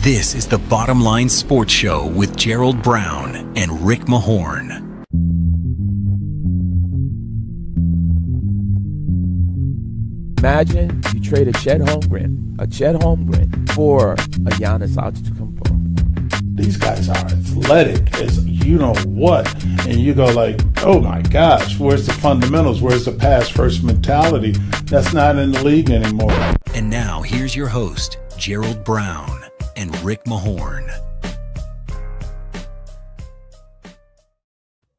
This is the Bottom Line Sports Show with Gerald Brown and Rick Mahorn. Imagine you trade a Chet Holmgren for a Giannis Antetokounmpo. These guys are athletic as you know what, and you go like, oh my gosh, where's the fundamentals? Where's the pass first mentality? That's not in the league anymore. And now here's your host, Gerald Brown and Rick Mahorn.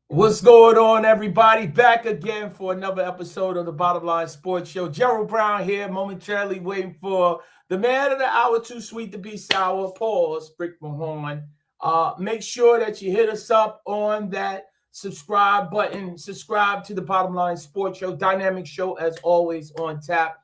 What's going on, everybody? Back again for another episode of the Bottom Line Sports Show. Gerald Brown here, momentarily waiting for the man of the hour, too sweet to be sour, pause, Rick Mahorn. Make sure that you hit us up on that subscribe button. Subscribe to the Bottom Line Sports Show. Dynamic show, as always, on tap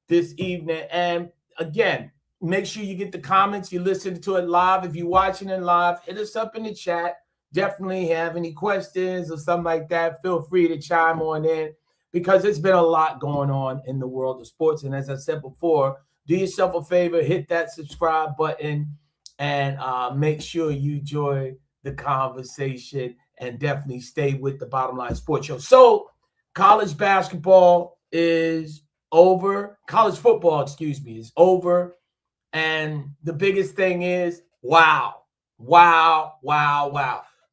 this evening. And again, make sure you get the comments. You listen to it live. If you're watching it live, hit us up in the chat. Definitely have any questions or something like that, feel free to chime on in because it's been a lot going on in the world of sports. And as I said before, do yourself a favor, hit that subscribe button and make sure you join the conversation and definitely stay with the Bottom Line Sports Show. So college basketball is over. College football, is over. And the biggest thing is, wow.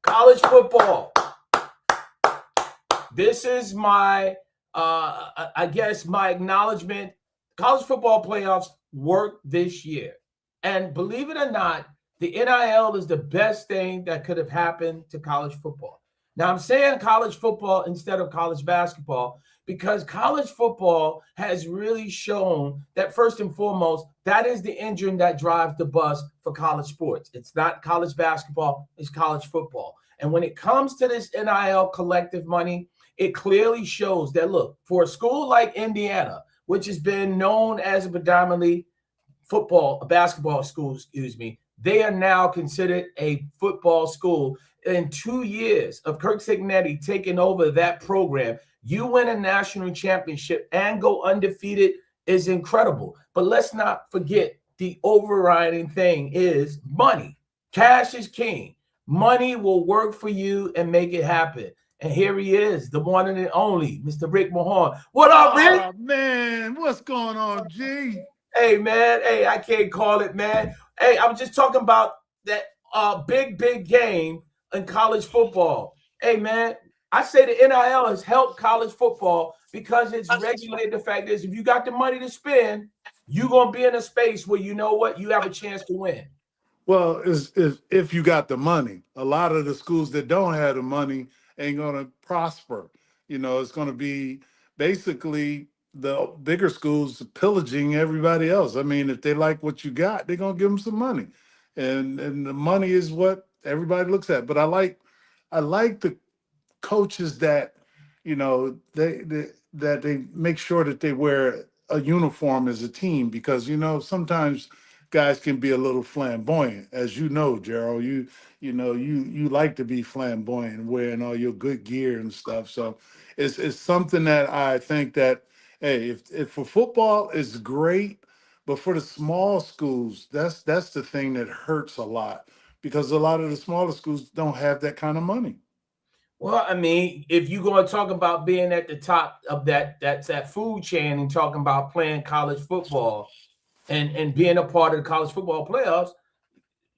College football. This is my, I guess, my acknowledgement. College football playoffs work this year. And believe it or not, the NIL is the best thing that could have happened to college football. Now, I'm saying college football instead of college basketball because college football has really shown that, first and foremost, that is the engine that drives the bus for college sports. It's not college basketball, it's college football. And when it comes to this NIL collective money, it clearly shows that, look, for a school like Indiana, which has been known as a predominantly basketball school, they are now considered a football school. In 2 years of Kirk Signetti taking over that program, you win a national championship and go undefeated is incredible. But let's not forget the overriding thing is money. Cash is king. Money will work for you and make it happen. And here he is, the one and only, Mr. Rick Mahorn. What up, Rick? Oh, man, what's going on, G? Hey, man. Hey, I can't call it, man. Hey, I was just talking about that big game in college football. Hey, man, I say the NIL has helped college football because it's regulated. The fact is, if you got the money to spend, you're going to be in a space where you know what? You have a chance to win. Well, if you got the money, a lot of the schools that don't have the money ain't going to prosper. You know, it's going to be basically the bigger schools pillaging everybody else. I mean, if they like what you got, they're going to give them some money. And the money is what everybody looks at. But I like the coaches that, you know, they make sure that they wear a uniform as a team because, you know, sometimes guys can be a little flamboyant, as you know, Gerald. You like to be flamboyant, wearing all your good gear and stuff. So it's something that I think that, hey, if for football it's great, but for the small schools, that's the thing that hurts a lot because a lot of the smaller schools don't have that kind of money. Well, I mean, if you're going to talk about being at the top of that food chain and talking about playing college football and being a part of the college football playoffs,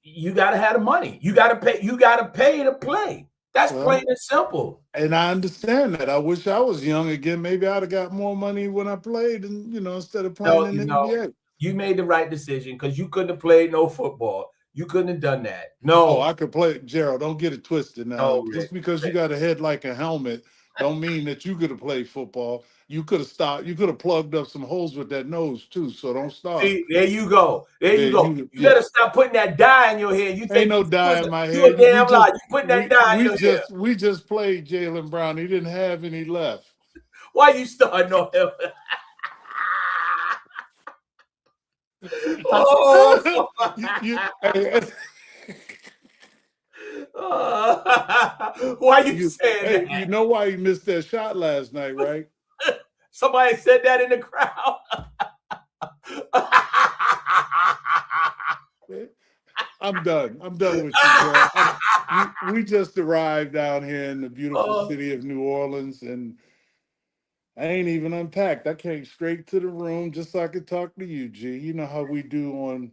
you got to have the money. You got to pay. You got to pay to play. That's plain and simple. And I understand that. I wish I was young again. Maybe I'd have got more money when I played, and instead of playing in the NBA. You made the right decision because you couldn't have played no football. You couldn't have done that. No. Oh, I could play. Gerald, don't get it twisted now. No, just because you got a head like a helmet don't mean that you could have played football. You could have stopped. You could have plugged up some holes with that nose too. So don't start. See, there you go. You better stop putting that dye in your head. You think ain't no dye in my head. You a damn lie. You putting that dye in your head. We just played Jaylen Brown. He didn't have any left. Why you starting on him? Oh. Why you saying that? You know why you missed that shot last night, right? Somebody said that in the crowd. I'm done. I'm done with you, Gerald. We just arrived down here in the beautiful Oh, city of New Orleans, and I ain't even unpacked. I came straight to the room just so I could talk to you, G. You know how we do on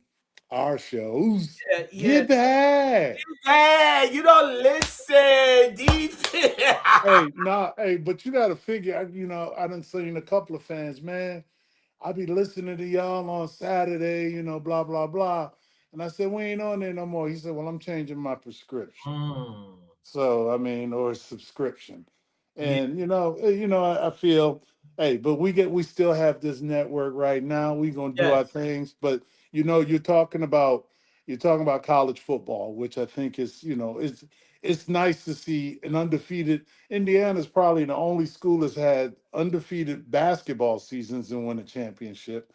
our shows. yeah, yeah. Get back. Hey, you don't listen. Defense. Hey, nah, hey, but you got to figure, I done seen a couple of fans, man. I be listening to y'all on Saturday, blah, blah, blah. And I said, we ain't on there no more. He said, well, I'm changing my prescription. Mm, So I mean, or a subscription, yeah, and I feel, hey, but we still have this network right now. We gonna do our yes, things, but you're talking about college football, which I think is it's nice to see an undefeated. Indiana's probably the only school that's had undefeated basketball seasons and win a championship,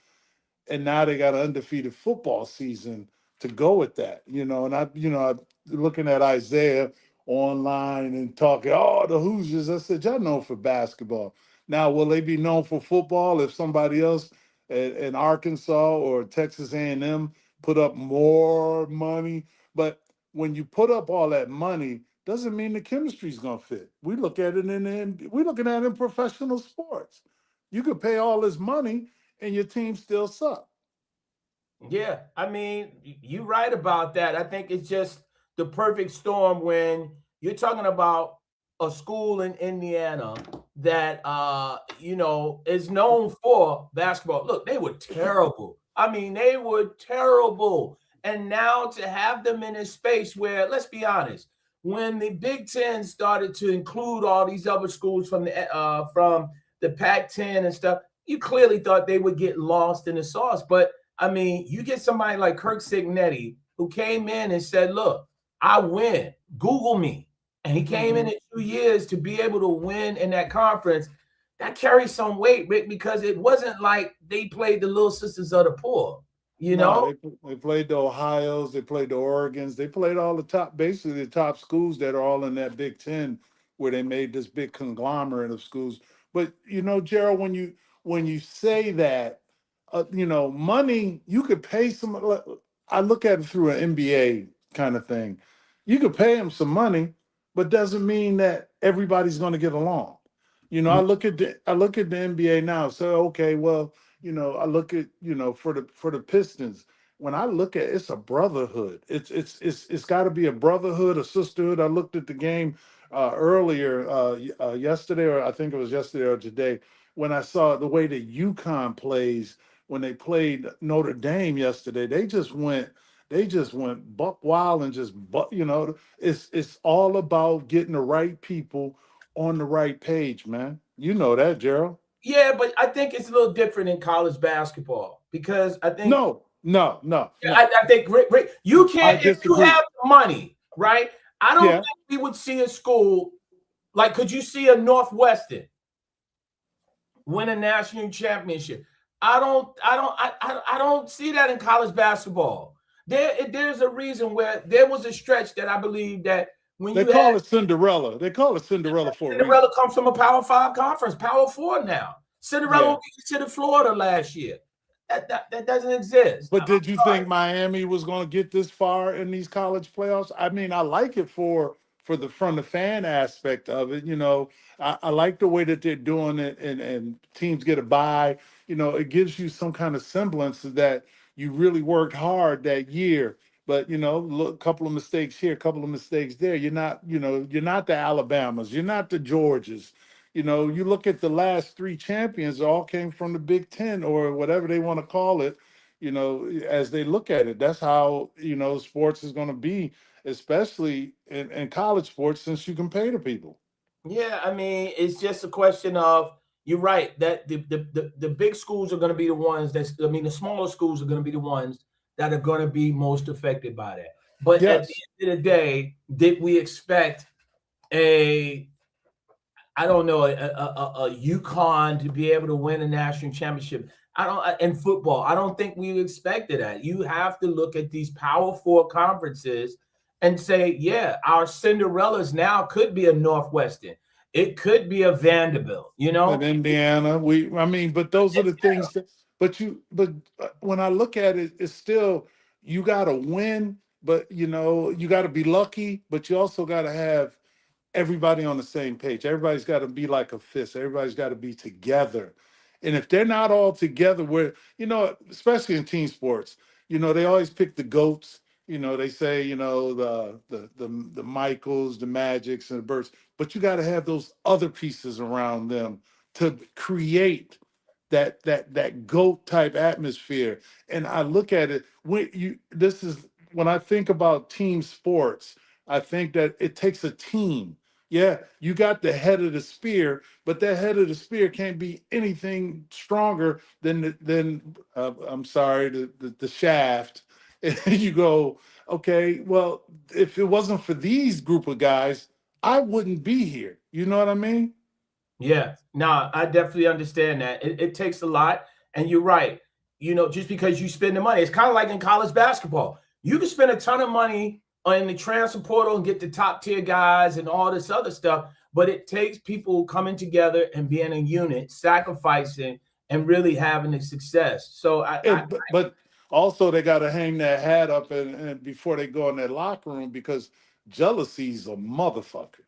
and now they got an undefeated football season to go with that. And I looking at Isaiah online and talking, oh, the Hoosiers. I said, y'all known for basketball. Now, will they be known for football if somebody else in Arkansas or Texas A&M put up more money? But when you put up all that money, doesn't mean the chemistry's gonna fit. We looking at it in professional sports. You could pay all this money and your team still suck. yeah. I mean, you're right about that. I think it's just the perfect storm when you're talking about a school in Indiana that is known for basketball. Look, they were terrible. I mean, they were terrible. And now to have them in a space where, let's be honest, when the Big Ten started to include all these other schools from the Pac-10 and stuff, you clearly thought they would get lost in the sauce. But I mean, you get somebody like Kirk Signetti who came in and said, "Look, I win. Google me." And he came in Mhm. 2 years to be able to win in that conference. That carries some weight, Rick, because it wasn't like they played the little sisters of the poor. You No, know? they played the Ohio's, they played the Oregons, they played all the top, basically the top schools that are all in that Big Ten, where they made this big conglomerate of schools. But Gerald, when you say that, money you could pay some. I look at it through an NBA kind of thing. You could pay them some money, but doesn't mean that everybody's going to get along. I look at the NBA now. So okay, well, I look at, for the Pistons. When I look at it's a brotherhood. It's got to be a brotherhood, a sisterhood. I looked at the game earlier yesterday, or I think it was yesterday or today, when I saw the way that UConn plays when they played Notre Dame yesterday. They just went buck wild and it's all about getting the right people on the right page, man. You know that, Gerald. Yeah, but I think it's a little different in college basketball because I think No, no, no, I, no. I think Rick, you I can't if you disagree. have the money, right? I don't Yeah, think we would see a school like could you see a Northwestern win a national championship? I don't see that in college basketball. There's a reason where there was a stretch that I believe that when they you had call it Cinderella. They call it Cinderella for a Cinderella reason. comes from a Power Five conference, Power Four now. Cinderella Yeah. will get you to Florida last year. That doesn't exist. But I'm did you sorry. think Miami was going to get this far in these college playoffs? I mean, I like it for the from the fan aspect of it. I like the way that they're doing it, and teams get a bye. It gives you some kind of semblance that you really worked hard that year. But look, a couple of mistakes here, a couple of mistakes there. You're not the Alabamas, you're not the Georgias. You look at the last three champions, all came from the Big Ten or whatever they want to call it. As they look at it, that's how sports is going to be, especially in college sports, since you can pay the people. Yeah, I mean, it's just a question of you're right that the big schools are going to be the ones the smaller schools are going to be the ones that are going to be most affected by that. But at the Yes, end of the day, did we expect a I don't know a UConn to be able to win a national championship? I don't in football. I don't think we expected that. You have to look at these Power Four conferences and say, yeah, our Cinderellas now could be a Northwestern. It could be a Vanderbilt. in Indiana, I mean, but those are the things that. But when I look at it, it's still you got to win. but you know, you got to be lucky, but you also got to have everybody on the same page. Everybody's got to be like a fist. Everybody's got to be together. And if they're not all together, where, you know, especially in team sports, you know, they always pick the goats. You know, they say, you know, the Michaels, the Magics, and the Birds, but you got to have those other pieces around them to create that goat type atmosphere. And I look at it when you this is when I think about team sports, I think that it takes a team. Yeah, you got the head of the spear, but that head of the spear can't be anything stronger than I'm sorry, the shaft. And you go, okay, well, if it wasn't for these group of guys, I wouldn't be here. You know what I mean? Yeah, no, I definitely understand that. It takes a lot, and you're right. You know, just because you spend the money, it's kind of like in college basketball. You can spend a ton of money on the transfer portal and get the top tier guys and all this other stuff, but it takes people coming together and being a unit, sacrificing, and really having a success. So But also they got to hang their hat up and before they go in their locker room because jealousy's a motherfucker.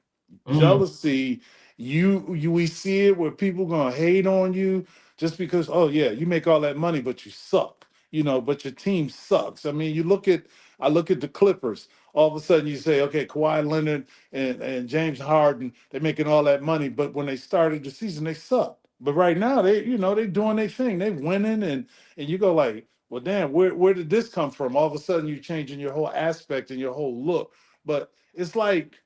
mhm. Jealousy, we see it where people gonna hate on you just because, oh yeah, you make all that money, but you suck. You know, but your team sucks. I mean, I look at the Clippers. All of a sudden you say, okay, Kawhi Leonard and James Harden, they're making all that money, but when they started the season, they sucked. But right now, they doing their thing. They winning and you go like, well, damn, where did this come from? All of a sudden, you're changing your whole aspect and your whole look. But it's like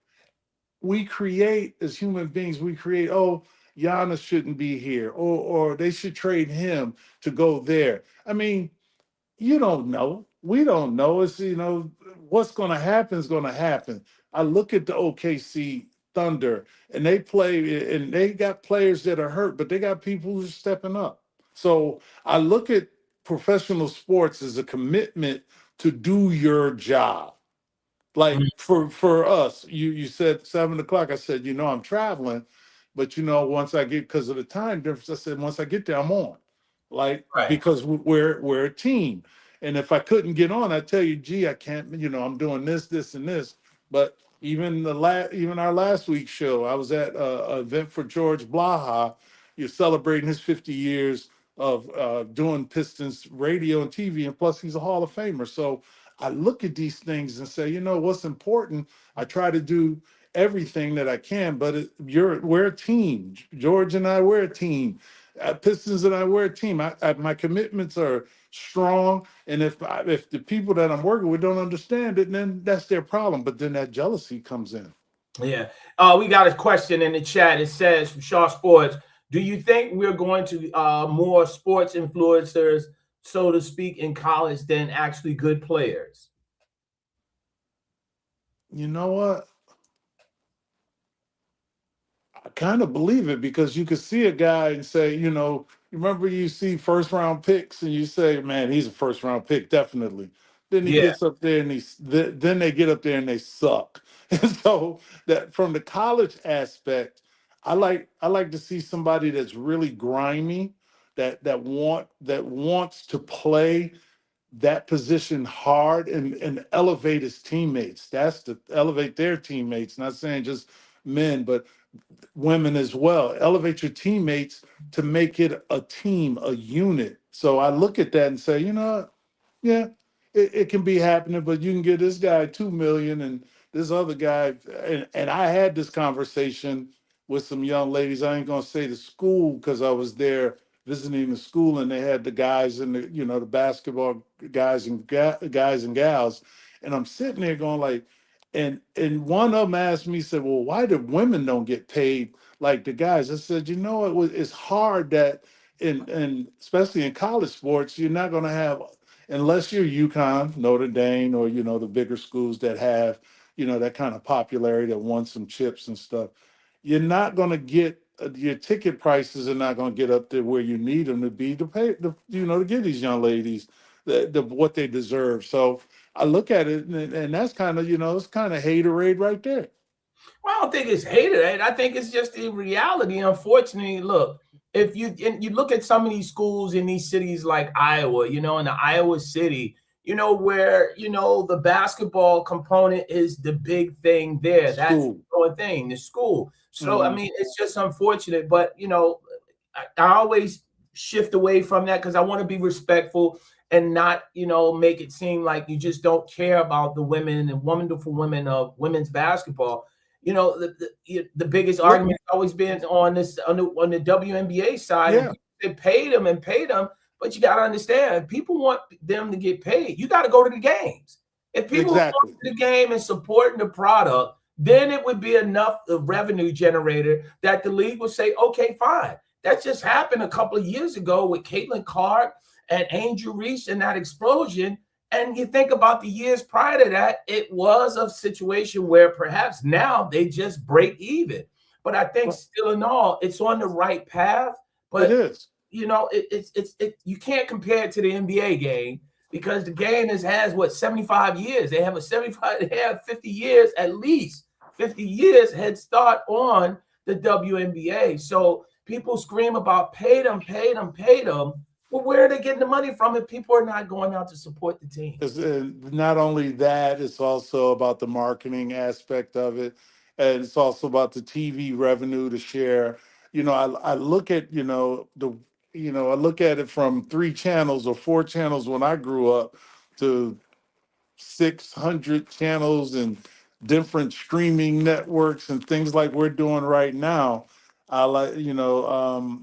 we create as human beings. We create, oh, Giannis shouldn't be here, or they should trade him to go there. I mean, you don't know. We don't know. It's, you know, what's going to happen is going to happen. I look at the OKC Thunder and they play and they got players that are hurt, but they got people who's stepping up. So I look at professional sports as a commitment to do your job. Like for us, you said 7 o'clock. I said, you know, I'm traveling, but you know, once I get because of the time difference, I said once I get there, I'm on. Like Right. because we're a team, and if I couldn't get on, I tell you, gee, I can't. You know, I'm doing this, and this. But even our last week's show, I was at an event for George Blaha. You're celebrating his 50 years of doing Pistons radio and TV, and plus he's a Hall of Famer. So I look at these things and say, you know, what's important. I try to do everything that I can, but we're a team. George and I, we're a team. Pistons and I, we're a team. My commitments are strong, and if the people that I'm working with don't understand it, then that's their problem. But then that jealousy comes in. Yeah. We got a question in the chat. It says from Shaw Sports, do you think we're going to more sports influencers, so to speak, in college than actually good players? You know what? I kind of believe it because you could see a guy and say, you know, remember you see first round picks and you say, man, he's a first round pick, definitely. Then he Yeah. gets up there and then they get up there and they suck. And so that from the college aspect, I like to see somebody that's really grimy, that wants to play that position hard and elevate his teammates. That's to elevate their teammates, not saying just men, but women as well. Elevate your teammates to make it a team, a unit. So I look at that and say, you know, yeah, it can be happening, but you can give this guy 2 million and this other guy. And I had this conversation with some young ladies. I ain't gonna say the school because I was there visiting the school and they had the guys and the, you know, the basketball guys and guys and gals. And I'm sitting there going like, and one of them asked me, said, well, why do women don't get paid like the guys? I said, you know, it's hard that in especially in college sports, you're not gonna have unless you're UConn, Notre Dame, or you know the bigger schools that have you know that kind of popularity that won some chips and stuff. You're not going to get your ticket prices are not going to get up there where you need them to be to pay, you know, to give these young ladies what they deserve. So I look at it, and that's kind of you know it's kind of haterade right there. Well, I don't think it's hated. I think it's just the reality. Unfortunately, look, if you look at some of these schools in these cities like Iowa, you know, in the Iowa city, where, the basketball component is the big thing there. That's School. the only thing, the school. So, I Mhm. mean, it's just unfortunate, but, I always shift away from that because I want to be respectful and not, make it seem like you just don't care about the women and wonderful women of women's basketball. The biggest What? argument has always been on the WNBA side, and Yeah, people say pay them, but you got to understand, people want them to get paid. You got to go to the games. If people were going exactly. to the game and supporting the product, then it would be enough of revenue generator that the league would say, okay, fine. That just happened a couple of years ago with Caitlin Clark and Angel Reese and that explosion. And you think about the years prior to that, it was a situation where perhaps now they just break even. But I think Well, still in all, it's on the right path. it But is. you can't compare it to the NBA game because the game has what 75 years. They have 50 years at least, 50 years head start on the WNBA. So people scream about pay them, pay them, pay them. Well, where are they getting the money from if people are not going out to support the team? Not only that, it's also about the marketing aspect of it, and it's also about the TV revenue to share. I look at I look at it from 3 channels or 4 channels when I grew up to 600 channels and different streaming networks and things like we're doing right now. I like,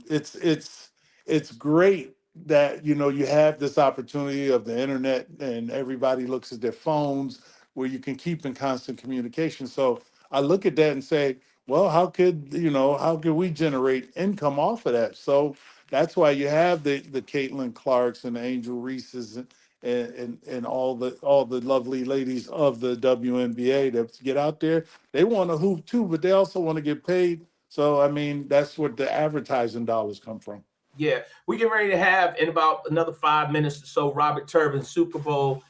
it's great that you have this opportunity of the internet and everybody looks at their phones where you can keep in constant communication. So I look at that and say, well, how could we generate income off of that? So that's why you have the Caitlin Clarks and the Angel Reeses and all the lovely ladies of the WNBA that get out there. They want to hoop too, but they also want to get paid. So I mean, that's where the advertising dollars come from. Yeah, we get ready to have in about another 5 minutes or so. Robert Turbin, Super Bowl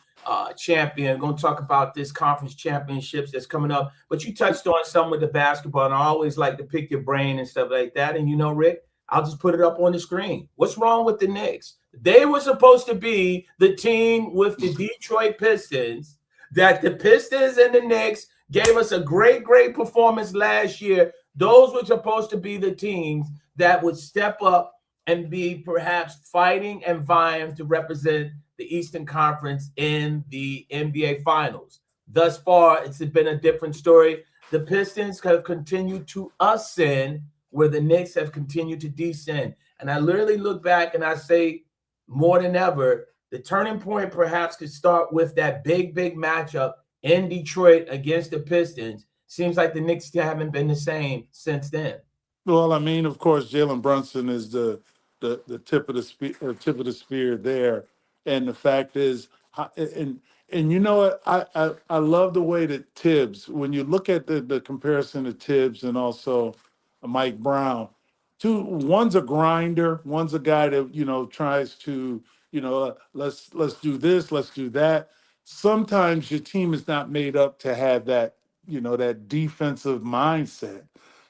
champion. Going to talk about this conference championships that's coming up. But you touched on some with the basketball, and I always like to pick your brain and stuff like that. And Rick, I'll just put it up on the screen. What's wrong with the Knicks? They were supposed to be the team with the Detroit Pistons. That the Pistons and the Knicks gave us a great, great performance last year. Those were supposed to be the teams that would step up and be perhaps fighting and vying to represent the Eastern Conference in the NBA Finals. Thus far, it's been a different story. The Pistons have continued to ascend where the Knicks have continued to descend. And I literally look back and I say, more than ever, the turning point perhaps could start with that big, big matchup in Detroit against the Pistons. Seems like the Knicks haven't been the same since then. Well, I mean, of course, Jalen Brunson is the tip of the spear there, and the fact is, and you know what, I love the way that Tibbs, when you look at the comparison to Tibbs and also Mike Brown, one's a grinder, one's a guy that tries to let's do this, let's do that. Sometimes your team is not made up to have that defensive mindset.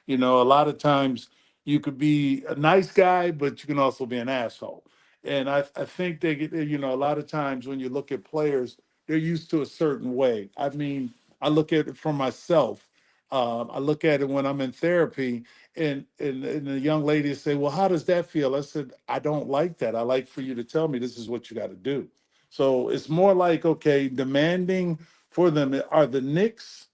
A lot of times you could be a nice guy, but you can also be an asshole. And I think they get, a lot of times when you look at players, they're used to a certain way. I mean, I look at it for myself. I look at it when I'm in therapy, and the young lady say, "Well, how does that feel?" I said, "I don't like that. I like for you to tell me this is what you got to do." So it's more like, okay, demanding for them. Are the Knicks?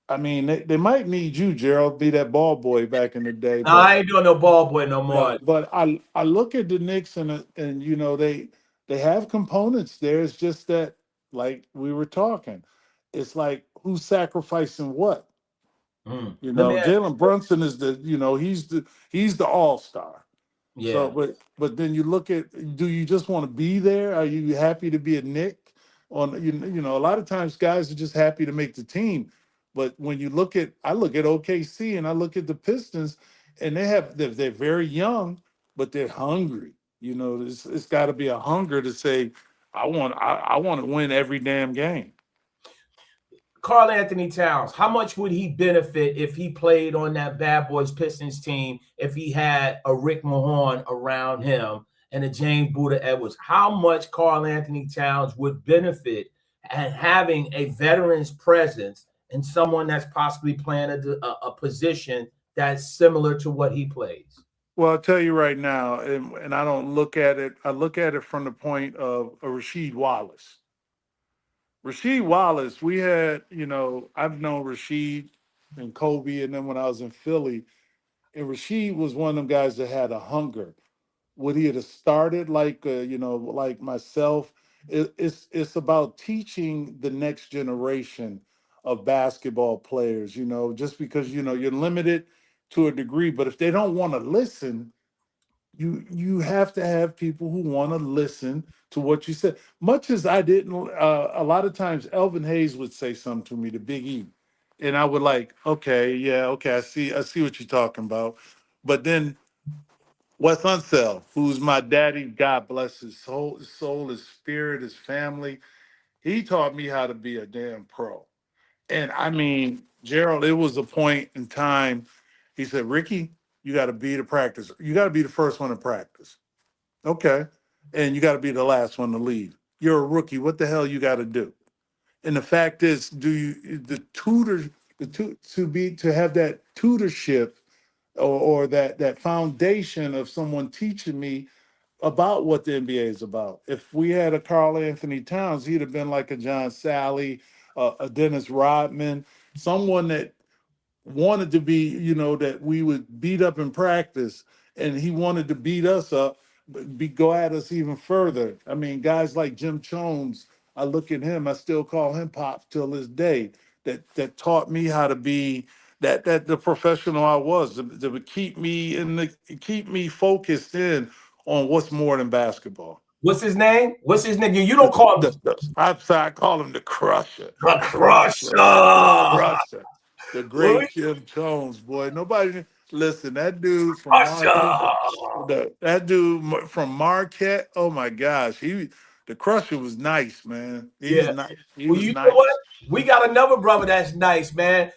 I mean, they might need you, Gerald, be that ball boy back in the day, Now, I ain't doing no ball boy no more. no, but I look at the Knicks and they have components there. It's just that, like we were talking, it's like who's sacrificing what. Let me ask Jalen Brunson is he's the all-star. you. So, Yeah. but then you look at, do you just want to be there? Are you happy to be a Nick? A lot of times guys are just happy to make the team. But when I look at OKC and I look at the Pistons, and they're very young, but they're hungry. It's got to be a hunger to say, I want to win every damn game. Karl Anthony Towns, how much would he benefit if he played on that Bad Boys Pistons team if he had a Rick Mahorn around him and a James Buddha Edwards, how much Karl Anthony Towns would benefit and having a veteran's presence and someone that's possibly playing a position that's similar to what he plays. Well, I'll tell you right now, and I don't look at it, I look at it from the point of a Rasheed Wallace. Rasheed Wallace, we had, I've known Rasheed and Kobe, and then when I was in Philly, and Rasheed was one of them guys that had a hunger. Would he have started like, like myself? It's about teaching the next generation of basketball players, just because, you're limited to a degree, but if they don't want to listen, you have to have people who want to listen to what you said. Much as I didn't, a lot of times Elvin Hayes would say something to me, the Big E, and I would like, okay, yeah, okay, I see what you're talking about. But then Wes Unseld, who's my daddy, God bless his soul, his spirit, his family, he taught me how to be a damn pro. And I mean, Gerald, it was a point in time. He said, Ricky, you got to be the practice. You got to be the first one to practice. Okay. And you got to be the last one to leave. You're a rookie. What the hell you got to do? And the fact is, to have that tutorship or that foundation of someone teaching me about what the NBA is about. If we had a Karl Anthony Towns, he'd have been like a John Sally, a Dennis Rodman, someone that wanted to be, that we would beat up in practice, and he wanted to beat us up, go at us even further. I mean, guys like Jim Jones, I look at him, I still call him Pop till this day, that taught me how to be that the professional I was, that would keep me focused in on what's more than basketball. What's his name? What's his name? You don't call him I call him the Crusher. the Crusher. The Crusher. The Well, great Jim Jones, boy. Nobody listen. That dude from Crusher. Marquette, from Marquette. Oh my gosh, the Crusher was nice, man. He was Yeah. nice. He Well, was you know what? nice. We got another brother that's nice, man.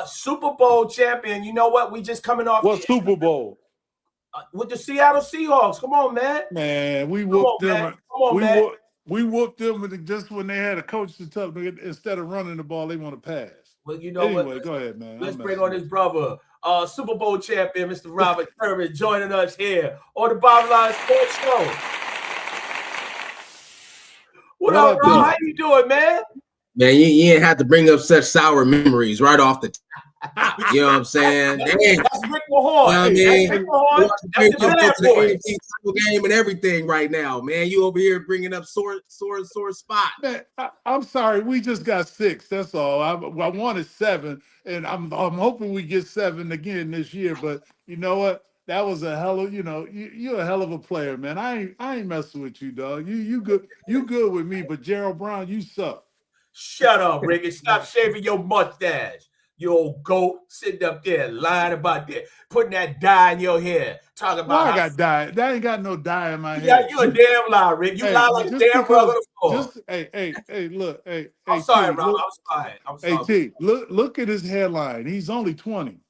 Super Bowl champion. You know what? We just coming off What Super Bowl? With the Seattle Seahawks. Come on, man. Man, we Come whooped on, them. man. Come on, We man. whooped. We whooped them just when they had a coach to tell them instead of running the ball, they want to pass. Well, you know Anyway, what? go ahead, man. Let's bring on his brother, Super Bowl champion, Mr. Robert Turbin, joining us here on the Bottom Line Sports Show. What up, Rob? How you doing, man? Man, you ain't have to bring up such sour memories right off the top. You know what I'm saying? That's Rick Mahorn. You know what I mean? That's Rick Mahorn. That's the bad boy. Game and everything right now, man. You over here bringing up sore spot. Man, I'm sorry. We just got 6. That's all. I wanted 7, and I'm hoping we get 7 again this year. But you know what? That was a hell of you're a hell of a player, man. I ain't messing with you, dog. You good with me, but Gerald Brown, you suck. Shut up, Rick, and stop shaving your mustache. You old goat sitting up there lying about that, putting that dye in your hair, talking about I got dye. That ain't got no dye in my head. Yeah, you a damn lie, Rick. You lie like a damn brother on the floor. Hey, look, I'm sorry, Rob. I'm sorry. Hey, T, look at his hairline. He's only 20.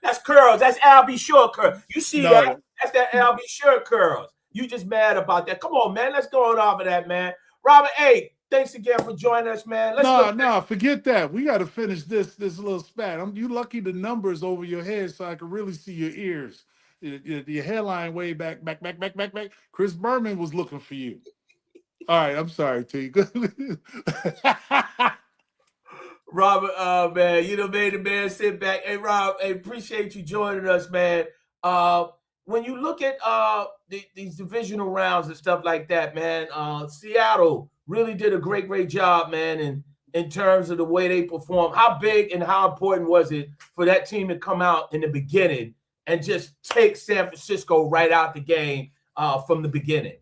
That's curls. That's Albie Shore curls. You see that? That's that Albie Shore curls. You just mad about that. Come on, man. Let's go on off of that, man. Robert, hey, thanks again for joining us, man. No, forget that. We got to finish this little spat. You lucky the numbers over your head so I can really see your ears. Your hairline way back. Chris Berman was looking for you. All right, I'm sorry, T. Robert, man, you done made the man sit back. Hey, Rob, hey, appreciate you joining us, man. When you look at these divisional rounds and stuff like that, man, Seattle really did a great job, man, in terms of the way they performed. How big and how important was it for that team to come out in the beginning and just take San Francisco right out the game from the beginning?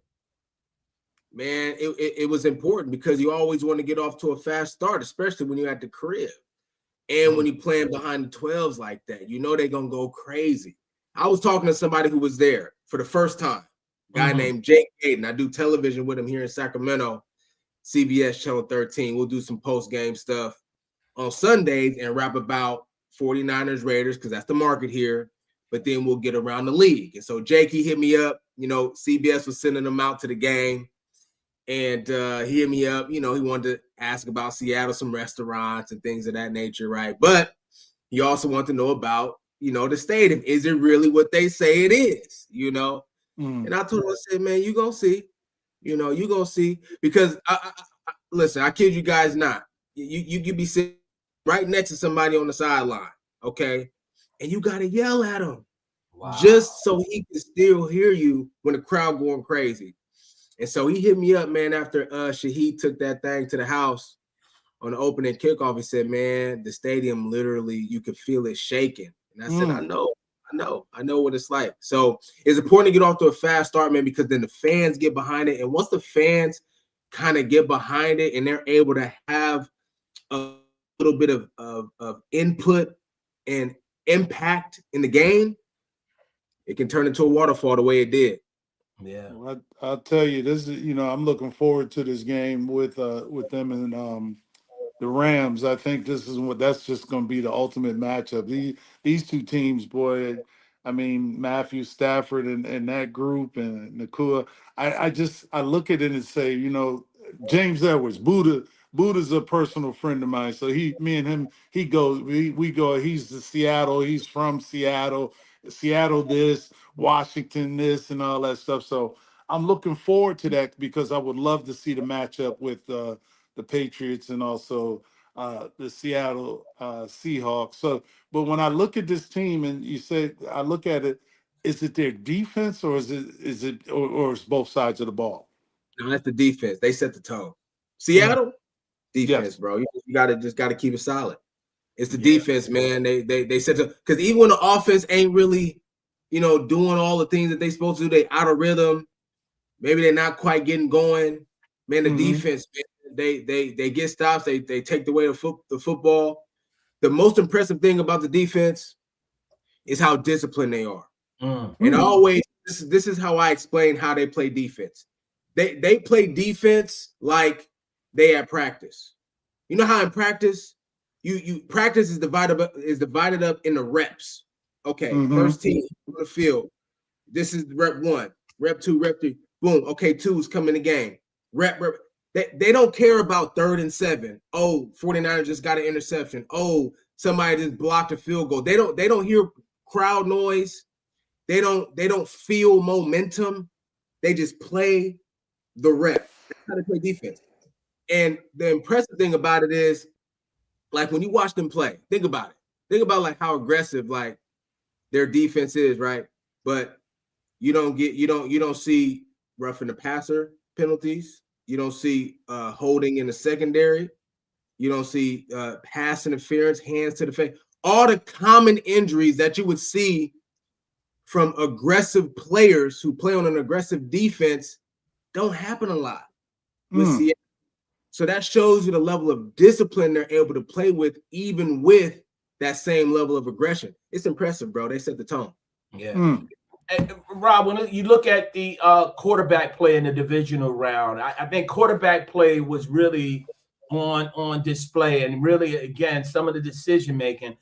Man, it was important because you always want to get off to a fast start, especially when you're at the crib. And when you're playing behind the 12s like that, you know they're going to go crazy. I was talking to somebody who was there for the first time, a guy named Jake Hayden. I do television with him here in Sacramento, CBS Channel 13. We'll do some post-game stuff on Sundays and rap about 49ers, Raiders, because that's the market here, but then we'll get around the league. And so Jake, he hit me up. You know, CBS was sending him out to the game. And he hit me up. You know, he wanted to ask about Seattle, some restaurants and things of that nature, right? But he also wanted to know about, you know, the stadium. Is it really what they say it is? You know? And I told him, I said, man, you gonna see. You know, you gonna see. Because listen, I kid you guys not. You could be sitting right next to somebody on the sideline, okay? And you gotta yell at him. Wow. Just so he can still hear you when the crowd going crazy. And so he hit me up, man, after Shaheed took that thing to the house on the opening kickoff. He said, man, the stadium literally, you could feel it shaking. And I said, I know what it's like. So it's important to get off to a fast start, man, because then the fans get behind it. And once the fans kind of get behind it and they're able to have a little bit of input and impact in the game, it can turn into a waterfall the way it did. Yeah, well, I'll tell you, this is, you know, I'm looking forward to this game with them and the Rams. I think that's just going to be the ultimate matchup. These two teams, boy. I mean, Matthew Stafford and that group and Nakua. I look at it and say, you know, James Edwards, Buddha's a personal friend of mine. So me and him, we go. He's the Seattle. He's from Seattle. Seattle this, Washington this, and all that stuff. So I'm looking forward to that because I would love to see the matchup with the Patriots and also the Seattle Seahawks. So, but when I look at this team and you say I look at it, is it their defense or is it or it's both sides of the ball? No, that's the defense. They set the tone. Seattle defense, Yes. bro. You gotta keep it solid. It's the defense, man. They set the, because even when the offense ain't really, you know, doing all the things that they supposed to do, they out of rhythm. Maybe they're not quite getting going. Man, the defense, man, they get stops. They take away the football. The most impressive thing about the defense is how disciplined they are. And always, this is how I explain how they play defense. They play defense like they at practice. You know how in practice, you practice is divided up into reps. Okay, first team on the field. This is rep 1, rep 2, rep 3. Boom. Okay, 2 is coming in the game. Rep. They don't care about 3rd and 7. Oh, 49ers just got an interception. Oh, somebody just blocked a field goal. They don't hear crowd noise. They don't feel momentum. They just play the rep. That's how they play defense. And the impressive thing about it is, like when you watch them play, think about it. Think about like how aggressive like their defense is, right? But you don't see roughing the passer penalties. You don't see holding in the secondary. You don't see pass interference, hands to the face. All the common injuries that you would see from aggressive players who play on an aggressive defense don't happen a lot with Seattle. So that shows you the level of discipline they're able to play with, even with that same level of aggression. It's impressive, bro. They set the tone. Yeah. And Rob, when you look at the quarterback play in the divisional round, I think quarterback play was really on display, and really, again, some of the decision making.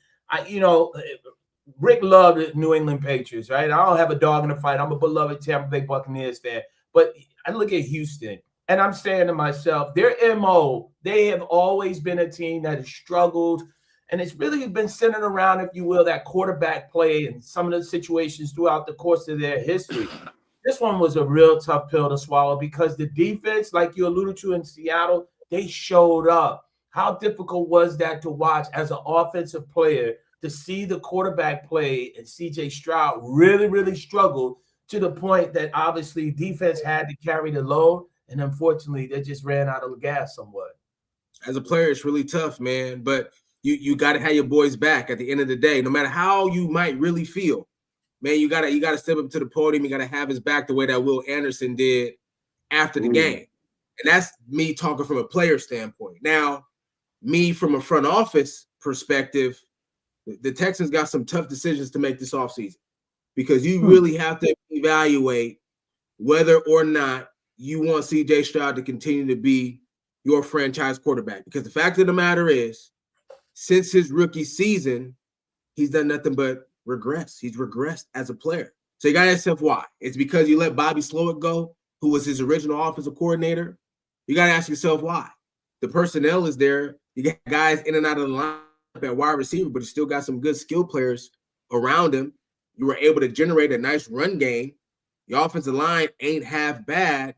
Rick loved the New England Patriots, right? I don't have a dog in the fight. I'm a beloved Tampa Bay Buccaneers fan, but I look at Houston, and I'm saying to myself, their MO, they have always been a team that has struggled. And it's really been centered around, if you will, that quarterback play and some of the situations throughout the course of their history. This one was a real tough pill to swallow because the defense, like you alluded to in Seattle, they showed up. How difficult was that to watch as an offensive player to see the quarterback play and C.J. Stroud really, really struggled to the point that obviously defense had to carry the load. And unfortunately, they just ran out of gas somewhat. As a player, it's really tough, man. But you got to have your boys back at the end of the day. No matter how you might really feel, man, you gotta step up to the podium. You got to have his back the way that Will Anderson did after the game. And that's me talking from a player standpoint. Now, me from a front office perspective, the Texans got some tough decisions to make this offseason because you really have to evaluate whether or not you want C.J. Stroud to continue to be your franchise quarterback. Because the fact of the matter is, since his rookie season, he's done nothing but regressed. He's regressed as a player. So you got to ask yourself why. It's because you let Bobby Slowick go, who was his original offensive coordinator. You got to ask yourself why. The personnel is there. You got guys in and out of the lineup at wide receiver, but you still got some good skill players around him. You were able to generate a nice run game. The offensive line ain't half bad.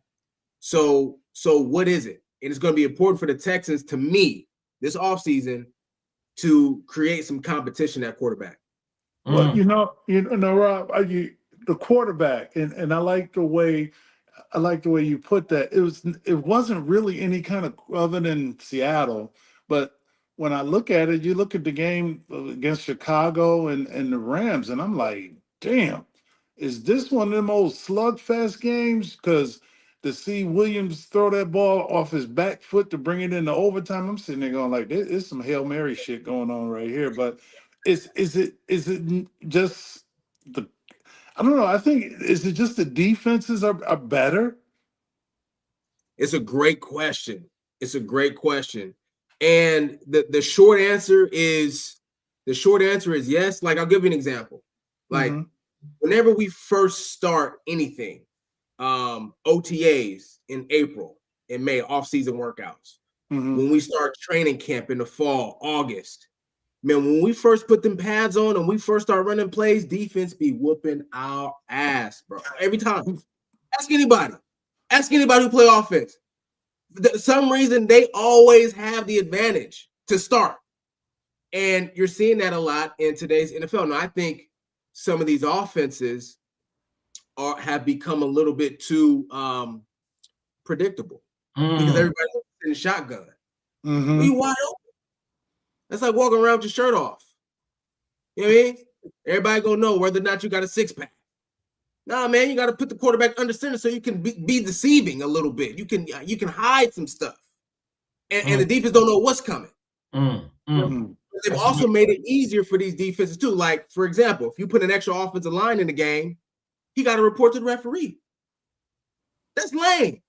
So what is it? And it's going to be important for the Texans, to me, this offseason, to create some competition at quarterback. Well, Rob, the quarterback, and I like the way you put that. It wasn't really any kind of, other than Seattle, but when I look at it, you look at the game against Chicago and the Rams, and I'm like, damn, is this one of them old slugfest games? Because to see Williams throw that ball off his back foot to bring it into overtime, I'm sitting there going like, there's some Hail Mary shit going on right here. But is it just the, I don't know. I think, is it just the defenses are better? It's a great question. And the short answer is yes. Like, I'll give you an example. Like, whenever we first start anything, OTAs in April and May, off-season workouts. When we start training camp in the fall, August, man, when we first put them pads on and we first start running plays, defense be whooping our ass, bro. Every time. Ask anybody who play offense. For some reason, they always have the advantage to start. And you're seeing that a lot in today's NFL. Now, I think some of these offenses have become a little bit too predictable because everybody's in the shotgun. You wide open. That's like walking around with your shirt off. You know what I mean? Everybody gonna know whether or not you got a six-pack. Nah, man, you got to put the quarterback under center so you can be deceiving a little bit. You can hide some stuff, and the defense don't know what's coming. They've also made it easier for these defenses too. Like, for example, if you put an extra offensive line in the game, he got to report to the referee. That's lame.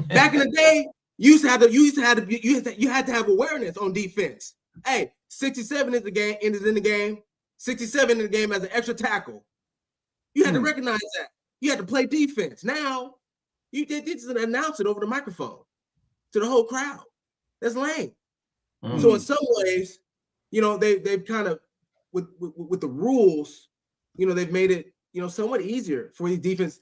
Back in the day, you had to have awareness on defense. Hey, 67 is in the game. 67 in the game as an extra tackle. You had to recognize that. You had to play defense. Now, you did just announce it over the microphone to the whole crowd. That's lame. So in some ways, they've kind of, with the rules, they've made it, somewhat easier for the defense,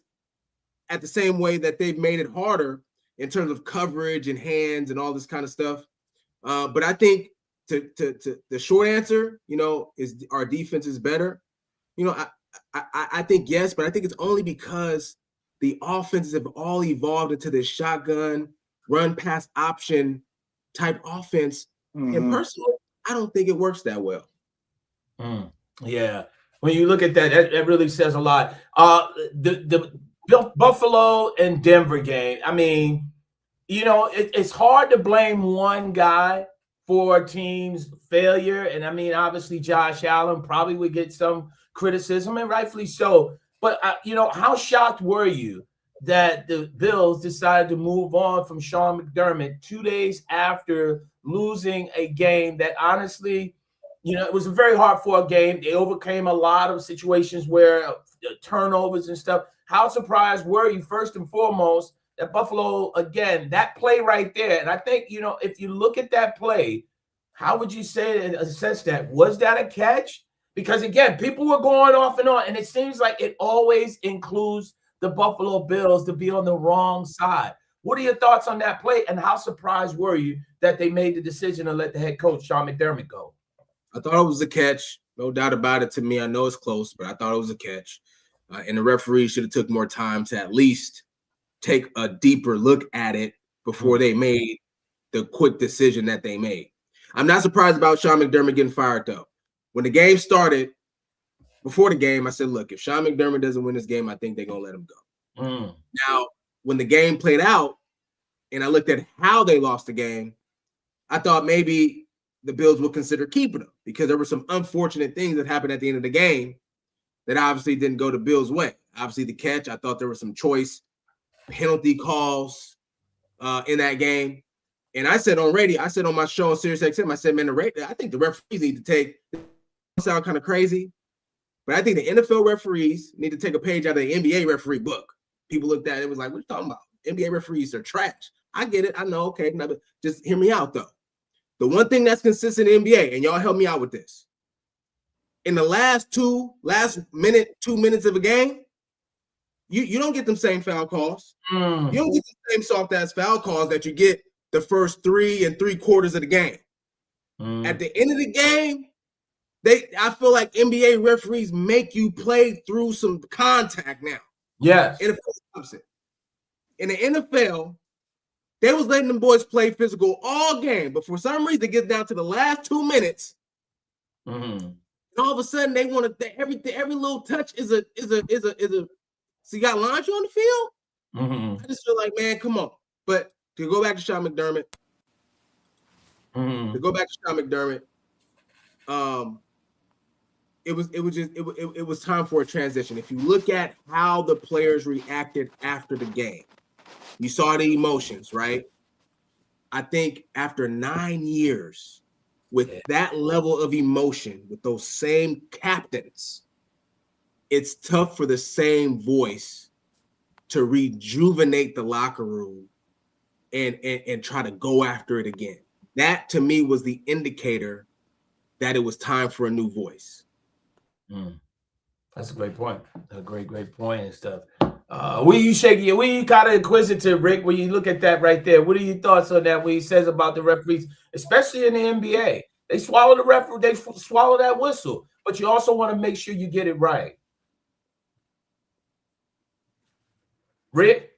at the same way that they've made it harder in terms of coverage and hands and all this kind of stuff. But I think to the short answer, is our defense is better. I think yes, but I think it's only because the offenses have all evolved into this shotgun, run pass option type offense. And personally, I don't think it works that well. Yeah. When you look at that really says a lot. The Buffalo and Denver game, I mean, it's hard to blame one guy for a team's failure. And I mean, obviously, Josh Allen probably would get some criticism, and rightfully so. But, how shocked were you that the Bills decided to move on from Sean McDermott 2 days after losing a game that, honestly, it was a very hard-fought game. They overcame a lot of situations where turnovers and stuff. How surprised were you, first and foremost, that Buffalo, again, that play right there? And I think, if you look at that play, how would you say and assess that? Was that a catch? Because, again, people were going off and on, and it seems like it always includes the Buffalo Bills to be on the wrong side. What are your thoughts on that play, and how surprised were you that they made the decision to let the head coach, Sean McDermott, go? I thought it was a catch. No doubt about it to me. I know it's close, but I thought it was a catch. And the referee should have took more time to at least take a deeper look at it before they made the quick decision that they made. I'm not surprised about Sean McDermott getting fired, though. When the game started, before the game, I said, look, if Sean McDermott doesn't win this game, I think they're going to let him go. Now, when the game played out and I looked at how they lost the game, I thought maybe the Bills would consider keeping him because there were some unfortunate things that happened at the end of the game that obviously didn't go the Bills' way. Obviously, the catch, I thought there were some choice penalty calls in that game. And I said on my show on SiriusXM, I said, man, I think the referees need to take, sound kind of crazy, But I think the NFL referees need to take a page out of the NBA referee book. People looked at it, was like, what are you talking about? NBA referees are trash. I get it. I know. Okay. But just hear me out, though. The one thing that's consistent in NBA, and y'all help me out with this. In the last 2 minutes of a game, you don't get them same foul calls. You don't get the same soft-ass foul calls that you get the first 3 3/4 of the game. At the end of the game, I feel like NBA referees make you play through some contact now. Yes. In the NFL, they was letting them boys play physical all game, but for some reason, it gets down to the last 2 minutes, and all of a sudden they want to every little touch is a. So you got Laundry on the field. I just feel like, man, come on. But to go back to Sean McDermott, it was time for a transition. If you look at how the players reacted after the game, you saw the emotions, right? I think after 9 years with that level of emotion, with those same captains, it's tough for the same voice to rejuvenate the locker room and try to go after it again. That, to me, was the indicator that it was time for a new voice. That's a great point. A great point and stuff. What you shaking? What you kind of inquisitive, Rick? When you look at that right there, what are your thoughts on that? What he says about the referees, especially in the NBA, they swallow the referee, they swallow that whistle, but you also want to make sure you get it right. Rick,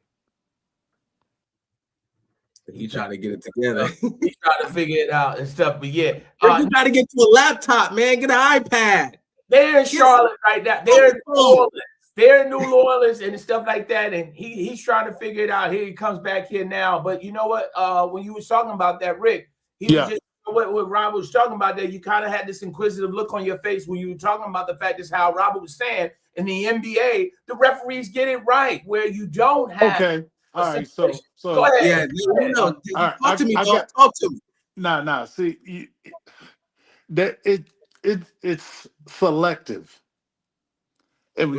he trying to get it together. He's trying to figure it out and stuff. But yeah, you got to get to a laptop, man. Get an iPad. They're in Charlotte right now. They're in New Orleans. They're in New Orleans and stuff like that. And he's trying to figure it out. Here he comes back here now. But you know what? When you was talking about that, Rick, was just what Robert was talking about there. You kind of had this inquisitive look on your face when you were talking about the fact is how Robert was saying in the NBA, the referees get it right where you don't have. Okay. All right. So go ahead. Yeah. Talk to me. Talk to me. Nah. See, it's selective. And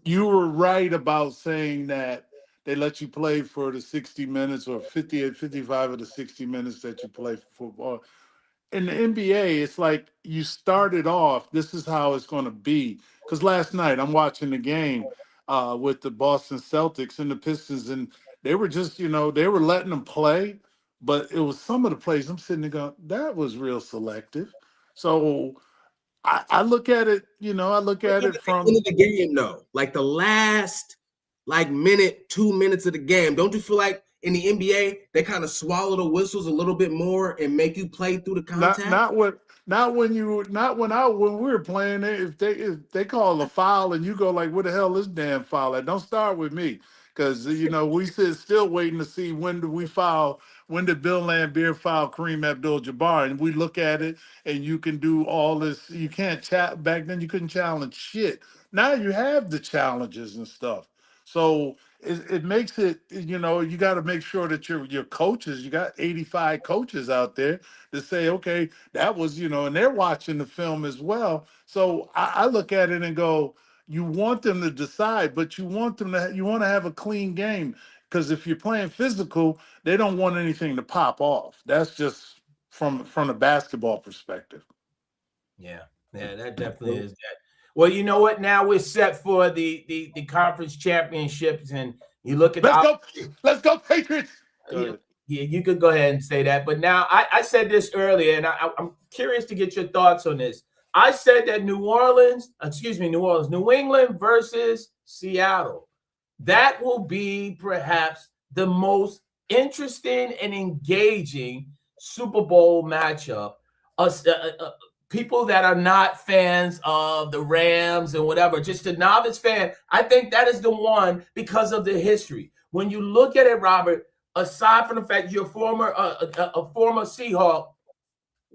you were right about saying that they let you play for the 60 minutes or 55 of the 60 minutes that you play for football. In the NBA, it's like you started off, this is how it's going to be. Because last night I'm watching the game with the Boston Celtics and the Pistons, and they were just, they were letting them play. But it was some of the plays I'm sitting there going, that was real selective. So I look at it, I look at it from the end of the game, though. Like the last minute, 2 minutes of the game. Don't you feel like in the NBA they kind of swallow the whistles a little bit more and make you play through the contact? When we were playing it. If they call a foul and you go like, "What the hell is damn foul at?" Don't start with me. Because, we still waiting to see when did we foul, when did Bill Laimbeer foul Kareem Abdul-Jabbar? And we look at it and you can do all this. You can't chat. Back then you couldn't challenge shit. Now you have the challenges and stuff. So it makes it, you got to make sure that your coaches, you got 85 coaches out there to say, okay, that was, and they're watching the film as well. So I look at it and go, you want them to decide, but you want to have a clean game, because if you're playing physical, they don't want anything to pop off. That's just from the basketball perspective. Yeah, that definitely is that. Well, you know what? Now we're set for the conference championships, and you look at let's go Patriots. Yeah, you could go ahead and say that. But now I said this earlier, and I'm curious to get your thoughts on this. I said that New England versus Seattle. That will be perhaps the most interesting and engaging Super Bowl matchup. People that are not fans of the Rams and whatever, just a novice fan, I think that is the one because of the history. When you look at it, Robert, aside from the fact you're a former Seahawk,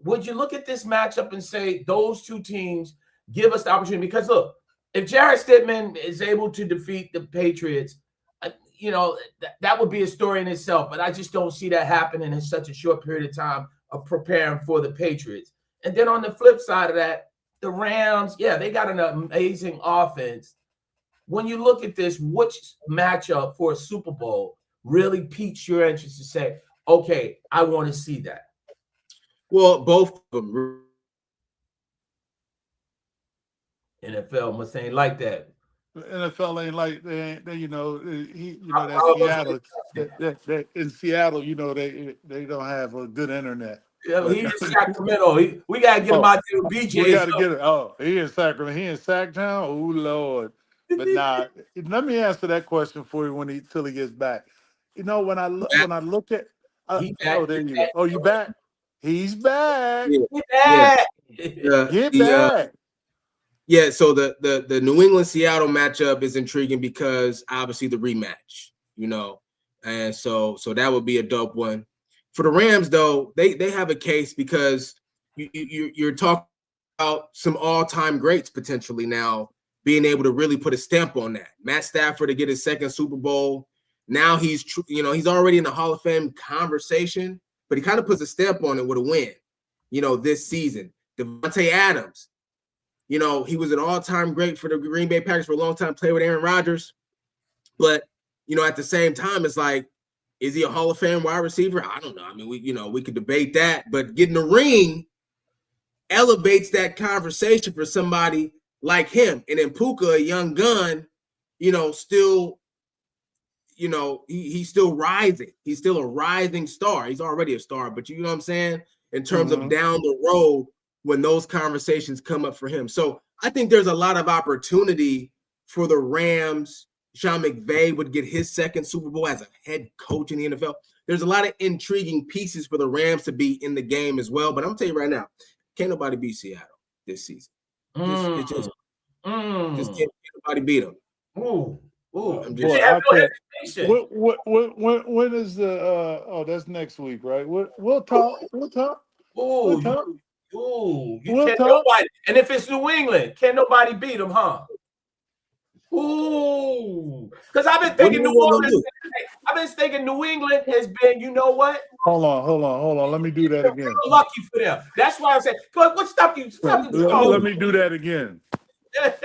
would you look at this matchup and say those two teams give us the opportunity? Because look, if Jarrett Stidham is able to defeat the Patriots, that would be a story in itself. But I just don't see that happening in such a short period of time of preparing for the Patriots. And then on the flip side of that, the Rams, yeah, they got an amazing offense. When you look at this, which matchup for a Super Bowl really piques your interest to say, okay, I want to see that? Well, both of them. NFL must ain't like that. The NFL ain't like they that Seattle. That in Seattle, they don't have a good internet. Yeah, But he's in Sacramento. We gotta get him out there with BJ. we got to get it. Oh, he in Sacramento. He in Sacktown. Oh Lord. But nah, let me answer that question for you till he gets back. When I look at He back. there you go. Oh, you back? He's back. Yeah. Get back. Yeah, so the New England Seattle matchup is intriguing because obviously the rematch, and so that would be a dope one. For the Rams, though, they have a case because you're talking about some all-time greats potentially now being able to really put a stamp on that. Matt Stafford to get his second Super Bowl. Now he's already in the Hall of Fame conversation, but he kind of puts a stamp on it with a win, this season. Devontae Adams. He was an all-time great for the Green Bay Packers for a long time, played with Aaron Rodgers. But, at the same time, it's like, is he a Hall of Fame wide receiver? I don't know. I mean, we could debate that. But getting the ring elevates that conversation for somebody like him. And then Puka, a young gun, still, he's still rising. He's still a rising star. He's already a star. But you know what I'm saying? In terms of down the road, when those conversations come up for him. So I think there's a lot of opportunity for the Rams. Sean McVay would get his second Super Bowl as a head coach in the NFL. There's a lot of intriguing pieces for the Rams to be in the game as well. But I'm telling you right now, can't nobody beat Seattle this season. Just can't nobody beat them. When is the that's next week, right? We'll talk. Nobody. And if it's New England, can nobody beat them, huh? Ooh, because I've been thinking New Orleans. I've been thinking New England has been. You know what? Hold on. Let me do that again. Lucky for them. That's why I'm saying. What stop you? Let me do that again. What are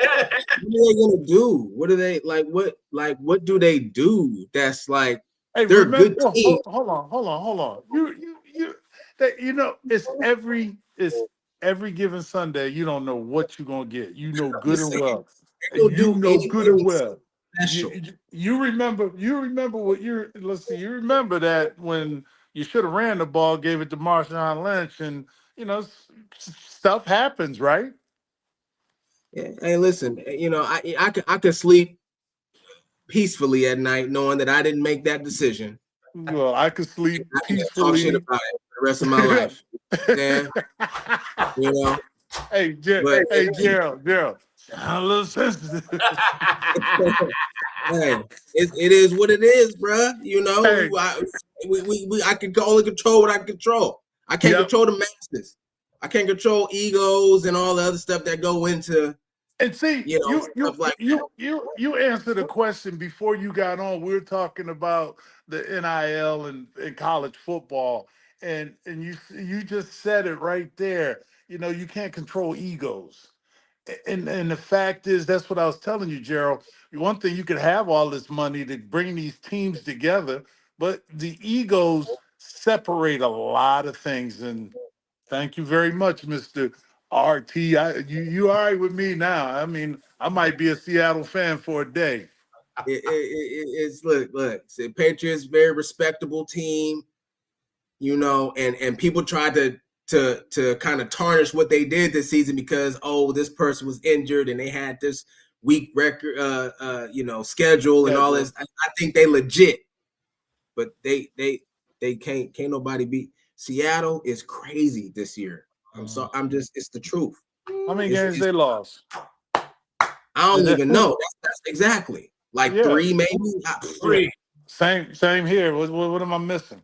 they gonna do? What are they like? What do they do? That's like they're a good team. Hold on. It's every given Sunday. You don't know what you're gonna get. You know good and well. You remember what you're. Let's see. You remember that when you should have ran the ball, gave it to Marshawn Lynch, and stuff happens, right? Yeah. Hey, listen. I could sleep peacefully at night knowing that I didn't make that decision. Well, I could sleep peacefully. Talk shit about it for the rest of my life. Hey, Gerald. I'm a little sensitive. Hey, it is what it is, bro. Hey. I can only control what I can control. I can't control the masses. I can't control egos and all the other stuff that go into. And see, you answered a question before you got on. We were talking about the NIL and college football, and you just said it right there. You can't control egos. And the fact is, that's what I was telling you, Gerald. One thing, you could have all this money to bring these teams together, but the egos separate a lot of things. And thank you very much, Mr. RT. You all right with me now? I mean, I might be a Seattle fan for a day. It's look. The Patriots, very respectable team, and people tried to kind of tarnish what they did this season because this person was injured and they had this weak record, schedule and all this. I think they legit, but they can't nobody beat. Seattle is crazy this year. It's the truth. How many games they lost? I don't even know. That's exactly like 3, maybe 3. Same here. What am I missing?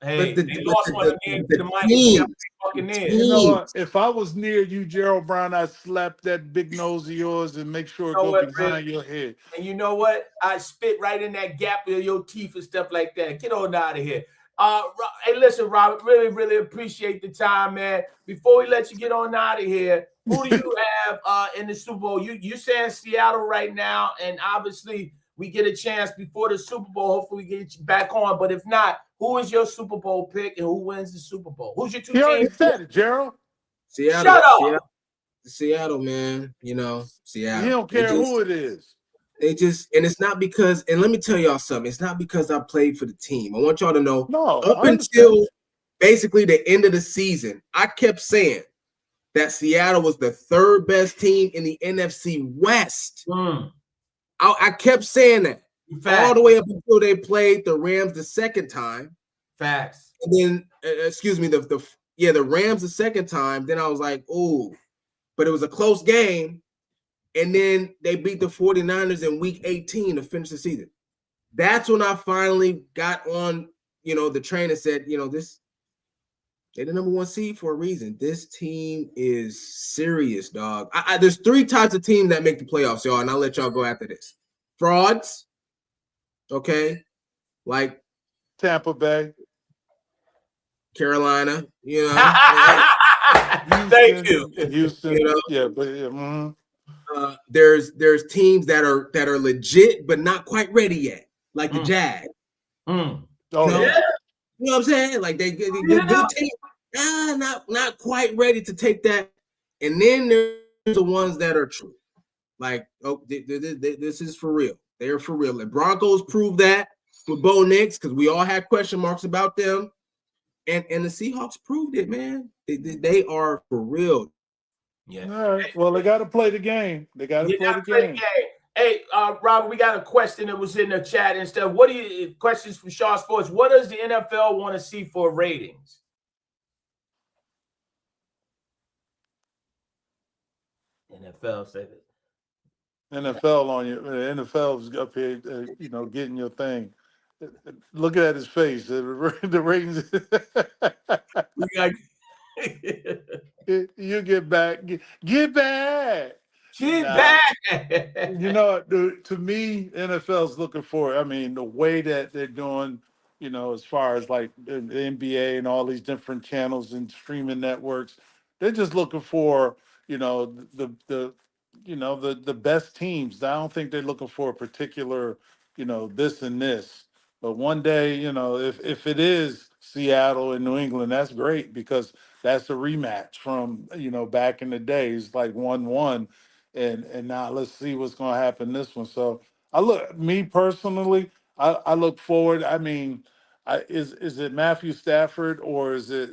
Hey, they lost one game to the Miami Buccaneers. You know what? If I was near you, Gerald Brown, I'd slap that big nose of yours and make sure it goes behind your head. And you know what? I spit right in that gap of your teeth and stuff like that. Get on out of here. Hey, listen, Robert, really, really appreciate the time, man. Before we let you get on out of here, who do you have in the Super Bowl? You saying Seattle right now, and obviously we get a chance before the Super Bowl. Hopefully, we get you back on. But if not, who is your Super Bowl pick, and who wins the Super Bowl? Who's your two He already teams? said it, Gerald. Seattle, Shut up. Seattle, man. You know, Seattle. He don't care who it is. They just, and it's not because, and let me tell y'all something. It's not because I played for the team. I want y'all to know. No, up I understand. until basically the end of the season, I kept saying that Seattle was the third best team in the NFC West. I kept saying that all the way up until they played the Rams the second time. Facts. And then, excuse me, the Rams the second time. Then I was like, oh, but it was a close game. And then they beat the 49ers in week 18 to finish the season. That's when I finally got on, the train and said, they're the number one seed for a reason. This team is serious, dog. There's three types of teams that make the playoffs, y'all, and I'll let y'all go after this. Frauds, okay, like Tampa Bay, Carolina, Thank you. Houston, yeah, but there's teams that are legit but not quite ready yet, like the Jags. Oh, yeah. You know what I'm saying? Like they're good team, not quite ready to take that. And then there's the ones that are true, like this is for real. They're for real. The Broncos proved that with Bo Nix because we all had question marks about them, and the Seahawks proved it, man. They are for real. Yeah. All right. Well, they got to play the game. They got to play the game. Hey, Robert, we got a question that was in the chat and stuff. What do you questions from Shaw Sports? What does the NFL want to see for ratings? NFL said it. NFL on you. NFL's up here, getting your thing. Look at his face. The ratings. You get back. Get back. Get back. To me, NFL's looking for. I mean, the way that they're doing. As far as like the NBA and all these different channels and streaming networks, they're just looking for the best teams. I don't think they're looking for a particular, this and this. But one day, if it is Seattle and New England, that's great because that's a rematch from, back in the day. It's like 1-1. And now let's see what's going to happen this one. So me personally, I look forward. I mean, is it Matthew Stafford or is it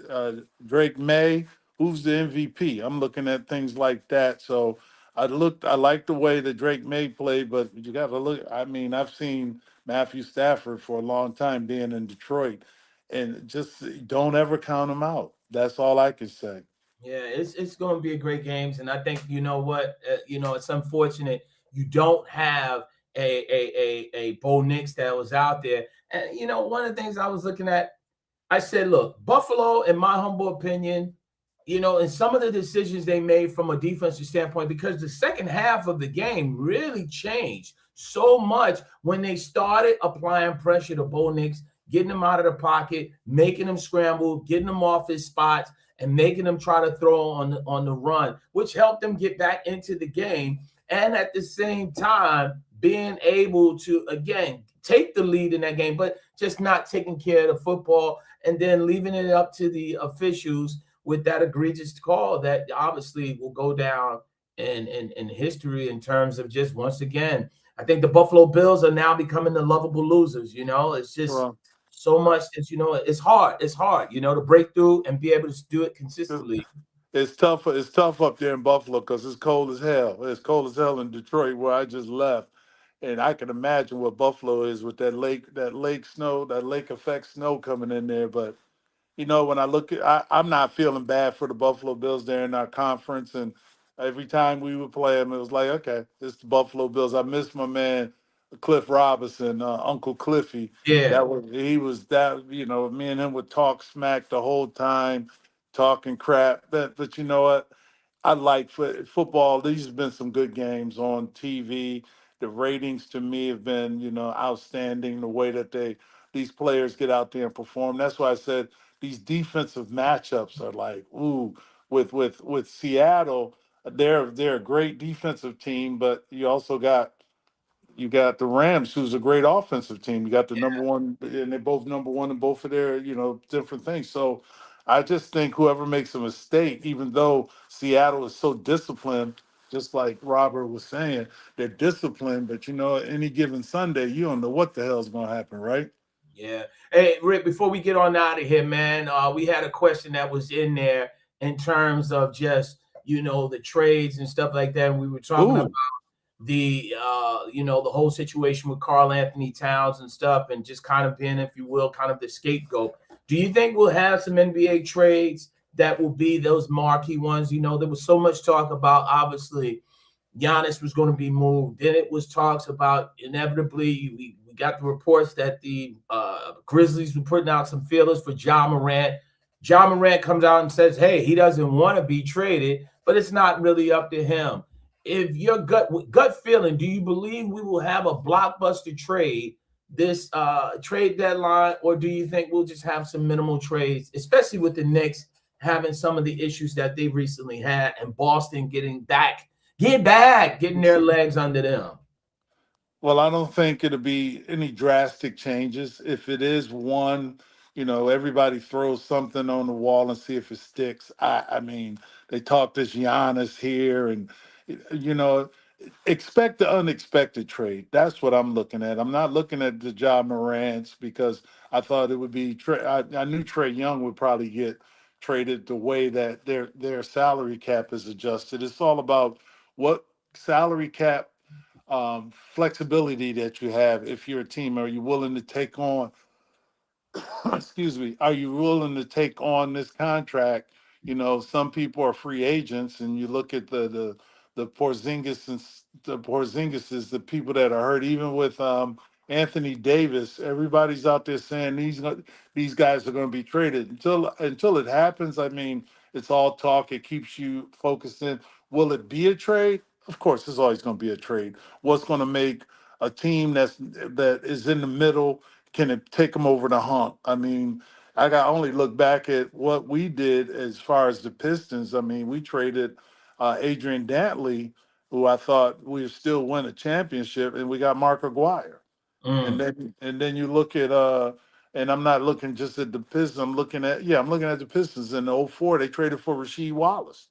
Drake May? Who's the MVP? I'm looking at things like that. So I like the way that Drake May played, but you got to look. I mean, I've seen Matthew Stafford for a long time being in Detroit, and just don't ever count him out. That's all I can say. Yeah, it's going to be a great games, and I think it's unfortunate you don't have a Bo Nix that was out there. And one of the things I was looking at, I said, look, Buffalo, in my humble opinion, and some of the decisions they made from a defensive standpoint, because the second half of the game really changed so much when they started applying pressure to Bo Nix, getting him out of the pocket, making him scramble, getting him off his spots, and making them try to throw on the run, which helped them get back into the game. And at the same time, being able to, again, take the lead in that game, but just not taking care of the football and then leaving it up to the officials with that egregious call that obviously will go down in history in terms of just, once again, I think the Buffalo Bills are now becoming the lovable losers. It's just so much that, it's hard. It's hard, to break through and be able to do it consistently. It's tough. It's tough up there in Buffalo because it's cold as hell. It's cold as hell in Detroit where I just left. And I can imagine what Buffalo is with that lake snow, that lake effect snow coming in there. But when I look I'm not feeling bad for the Buffalo Bills there in our conference. And every time we would play them, it was like, okay, it's the Buffalo Bills. I miss my man, Cliff Robinson, Uncle Cliffy. Yeah. He was that, me and him would talk smack the whole time, talking crap. But you know what? I like football. These have been some good games on TV. The ratings to me have been, outstanding. The way that they these players get out there and perform. That's why I said these defensive matchups are like, ooh, with Seattle, they're a great defensive team, but you got the Rams, who's a great offensive team. You got the number one, and they're both number one in both of their, different things. So I just think whoever makes a mistake, even though Seattle is so disciplined, just like Robert was saying, they're disciplined, but any given Sunday, you don't know what the hell's going to happen, right? Yeah. Hey, Rick, before we get on out of here, man, we had a question that was in there in terms of just, the trades and stuff like that. And we were talking about Ooh. the the whole situation with Karl Anthony Towns and stuff, and just kind of being, if you will, kind of the scapegoat. Do you think we'll have some NBA trades that will be those marquee ones? There was so much talk about, obviously, Giannis was going to be moved. Then it was talks about inevitably we got the reports that the Grizzlies were putting out some feelers for Ja Morant. Ja Morant comes out and says, hey, he doesn't want to be traded, but it's not really up to him. If your gut feeling, do you believe we will have a blockbuster trade this trade deadline, or do you think we'll just have some minimal trades, especially with the Knicks having some of the issues that they recently had, and Boston getting their legs under them? Well, I don't think it'll be any drastic changes. If it is one, everybody throws something on the wall and see if it sticks. I mean, they talk this Giannis here, and you know, expect the unexpected trade. That's what I'm looking at. I'm not looking at the Ja Morants because I thought it would be. I knew Trae Young would probably get traded the way that their salary cap is adjusted. It's all about what salary cap flexibility that you have. If you're a team, are you willing to take on excuse me, are you willing to take on this contract? Some people are free agents, and you look at the Porzingis and the Porzingises, the people that are hurt. Even with Anthony Davis, everybody's out there saying these guys are going to be traded until it happens. I mean, it's all talk. It keeps you focused in. Will it be a trade? Of course, there's always going to be a trade. What's going to make a team that is in the middle? Can it take them over the hump? I mean, I got only look back at what we did as far as the Pistons. I mean, we traded Adrian Dantley, who I thought we would still win a championship, and we got Mark Aguirre. And then you look at and I'm not looking just at the Pistons. I'm looking at the Pistons in '04. They traded for Rasheed Wallace.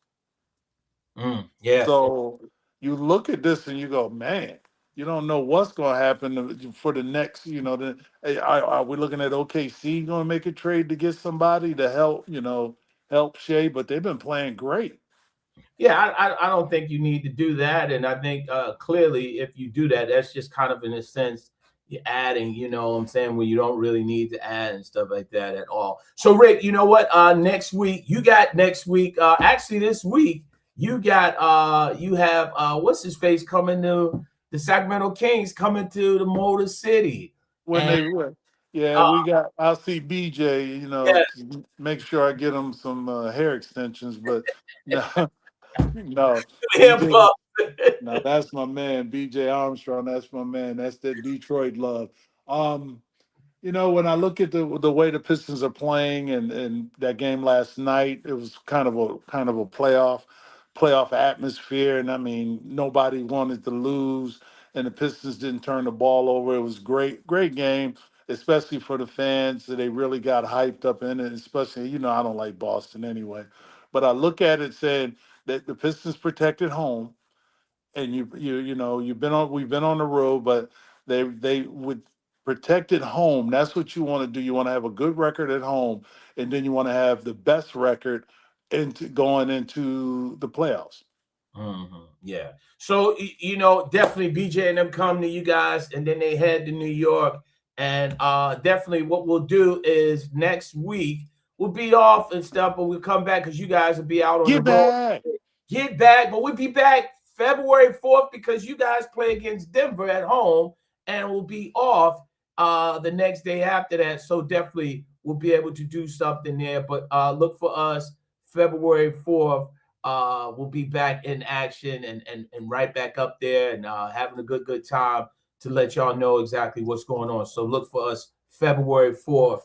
Yeah. So you look at this and you go, man, you don't know what's going to happen for the next, are we looking at OKC going to make a trade to get somebody to help Shea? But they've been playing great. Yeah, I don't think you need to do that. And I think clearly if you do that, that's just kind of in a sense you're adding, what I'm saying, when you don't really need to add and stuff like that at all. So Rick, you know what? Next week, actually this week, you have what's his face coming to the Sacramento Kings, coming to the Motor City. When they win. Yeah, I'll see BJ, Yeah. make sure I get him some hair extensions, but no, no, Hip BJ, up. no, that's my man, BJ Armstrong. That's my man. That's that Detroit love. When I look at the way the Pistons are playing and that game last night, it was kind of a playoff atmosphere, and I mean nobody wanted to lose, and the Pistons didn't turn the ball over. It was great game, especially for the fans. They really got hyped up in it, especially I don't like Boston anyway, but I look at it saying that the Pistons protected home, and we've been on the road, but they would protect at home. That's what you want to do. You want to have a good record at home, and then you want to have the best record into going into the playoffs. Yeah. So definitely BJ and them come to you guys, and then they head to New York. And definitely what we'll do is next week we'll be off and stuff, but we'll come back because you guys will be out on the road. Get back, but we'll be back February 4th because you guys play against Denver at home, and we'll be off the next day after that. So definitely we'll be able to do something there. But look for us February 4th. We'll be back in action and right back up there and having a good time to let y'all know exactly what's going on. So look for us February 4th.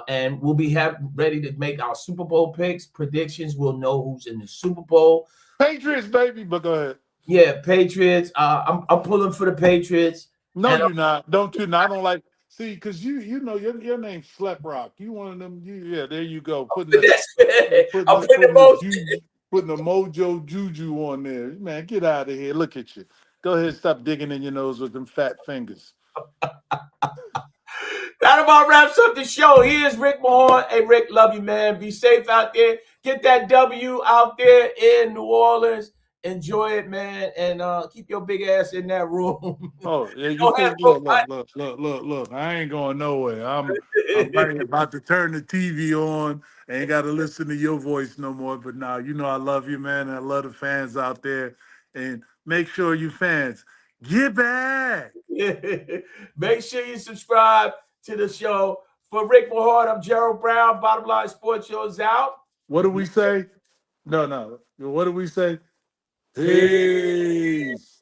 And we'll be ready to make our Super Bowl picks, predictions. We'll know who's in the Super Bowl. Patriots, baby, but go ahead. Yeah, Patriots. I'm pulling for the Patriots. No, you're not. Don't you? I don't like. See, because you know your name's Slep Rock. You one of them. Yeah, there you go. Putting the mojo juju on there. Man, get out of here. Look at you. Go ahead, stop digging in your nose with them fat fingers. That about wraps up the show. Here's Rick Mahorn. Hey, Rick, love you, man. Be safe out there. Get that W out there in New Orleans. Enjoy it, man, and keep your big ass in that room. Oh, yeah, you think, look. I ain't going nowhere. I'm right about to turn the TV on. Ain't got to listen to your voice no more. But now, you know I love you, man. And I love the fans out there. And make sure you fans get back. Make sure you subscribe to the show. For Rick Mahorn, I'm Gerald Brown. Bottom Line Sports Show is out. What do we say? No. What do we say? Peace.